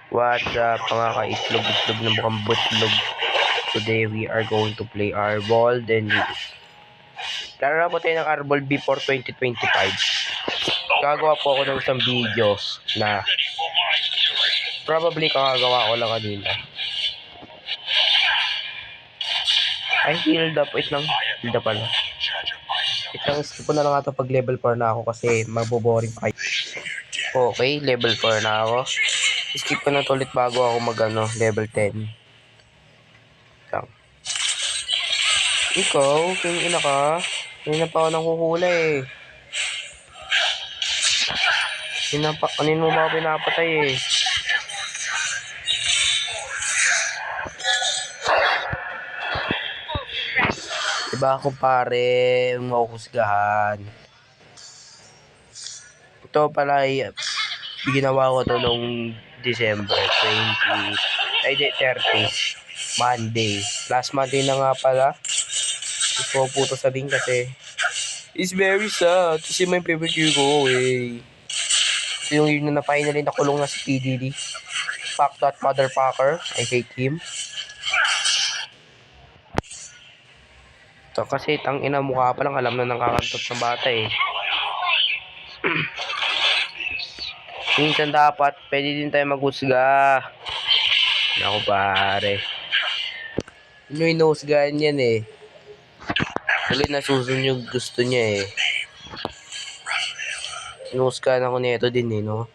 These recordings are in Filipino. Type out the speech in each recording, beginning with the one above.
What's up mga ka-itlog-itlog na mukhang butlog. Today we are going to play Arbol then Lalaro po tayo ng Arbol before 2025. Gagawa po ako ng isang video na probably kakagawa ko lang kanina. Ay, healed up. Wait lang. Healed up pala. Wait lang, skip ko na lang ito pag level 4 na ako kasi maboboring pa kayo. Okay, level 4 na ako. Skip ko na ito ulit bago ako level 10. Lang. Ikaw, kung ina ka, kanina pa ako nanghuhula eh. Kanina mo ba ako pinapatay eh. Diba ako pare, makukusgahan. Ito pala ay ginawa ko to nung December 30. Monday. Last Monday na nga pala. Gusto ko po ito sabihin kasi it's very sad to see my favorite year go away. Yung yun na finally nakulong na si PDD. Fuck that motherfucker. I hate him. Ito kasi tang ina mukha pa lang alam na nakakantot ng bata eh. Minsan dapat pwede din tayo maghusga. Naku pare. Ano yung inuhusgahan yan eh. Tuloy nasusunod yung gusto niya eh. Inuhusgahan ako nito din eh no.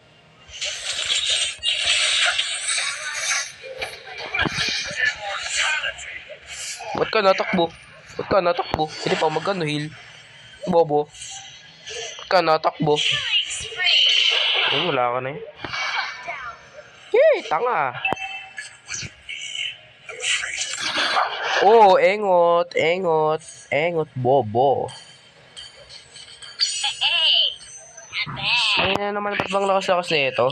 Ba't ka natakbo? Ba't ka natakbo? Hindi pa magano heal. Bobo. Ba't ka natakbo? Wala ka na eh. Yay! Tanga! Oh, engot, bobo. Ay na naman, ba't bang lakas na ito?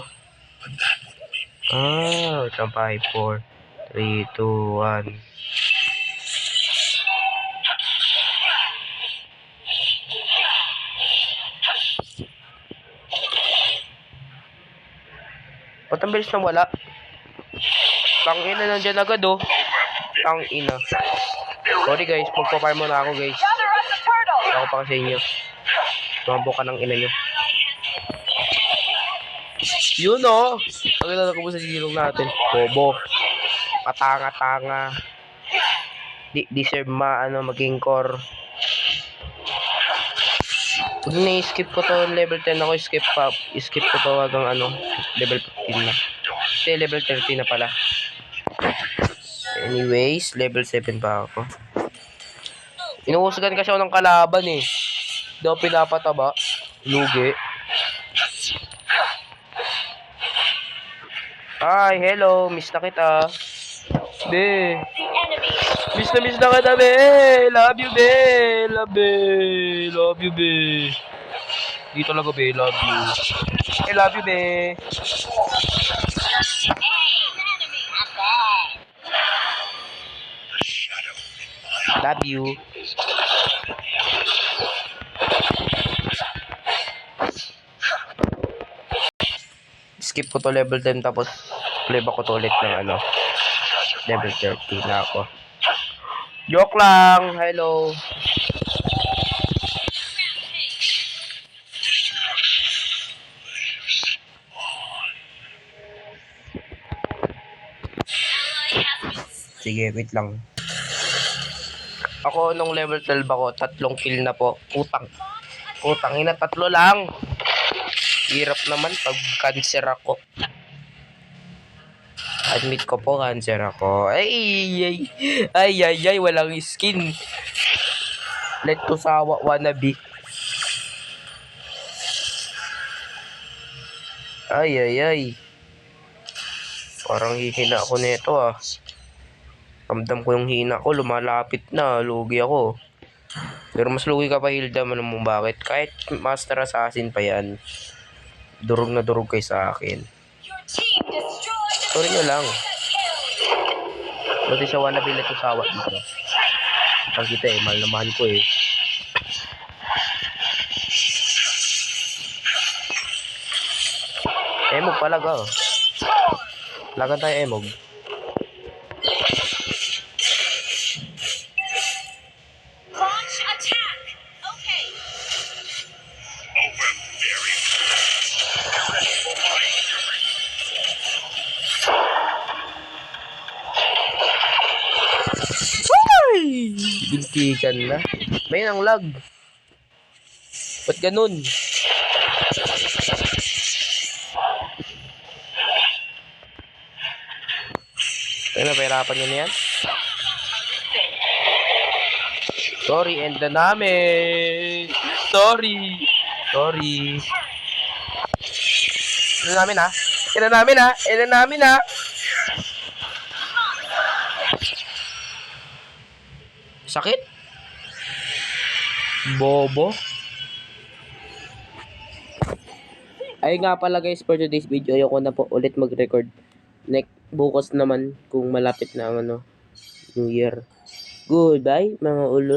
Wait lang, 5, 4, 3, 2, 1. Ba't ang bilis nang wala? Tangina, nandyan agad oh. Tangina. Sorry guys, magpa-farm muna ako guys. Ako pa kasi inyo. Tumambo ka ng ina nyo. Yun oh. Pagkilala ko po sa silong natin. Bobo. Katanga-tanga. Deserve maging core. Pag na-skip ko to level 10 ako, skip ko to hanggang level 15 na. Kasi level 30 na pala. Anyways, level 7 pa ako. Inuusgan kasi ako ng kalaban eh. Hindi ako pinapataba. Lugi. Hi, hello. Miss na kita. Be. Miss na kita, be. Love you, be. Love you, be. Dito lang ko, be. Love you. I love you, be. Love you. Skip ko to level 10 tapos play back ko to ulit ng level 30 na ako. Joke lang. Hello. Sige, wait lang. Ako nung level 12 ako, 3 kill na po. Utang ina, 3 lang. Hirap naman pag cancer ako. Admit ko po, cancer ako. Ay, walang skin. Let to sawa wannabe. Ay. Parang hihina ako nito ah. Ramdam ko yung hina ko, lumalapit na, lugi ako. Pero mas lugi ka pa, Hilda, ano mo bakit? Kahit Master Assassin pa yan, durog na durog kayo sa akin. Sorry nyo lang. Buti siya wannabe let to sawa dito. Pag kita eh, mahal na mahal ko eh. Mo palaga. Lagan tayo emog. Launch attack. Okay. Ay! Bintikan na. May ang lag. Ba't ganun? Ay, napahirapan nyo na yan? Sorry, end na namin. Sorry. Sorry. End na namin ha. End na namin ha. End na namin ha. Sakit? Bobo. Ay nga pala guys, for today's video, ayoko na po ulit mag-record. Bukas naman kung malapit na ang New Year. Goodbye mga ulo.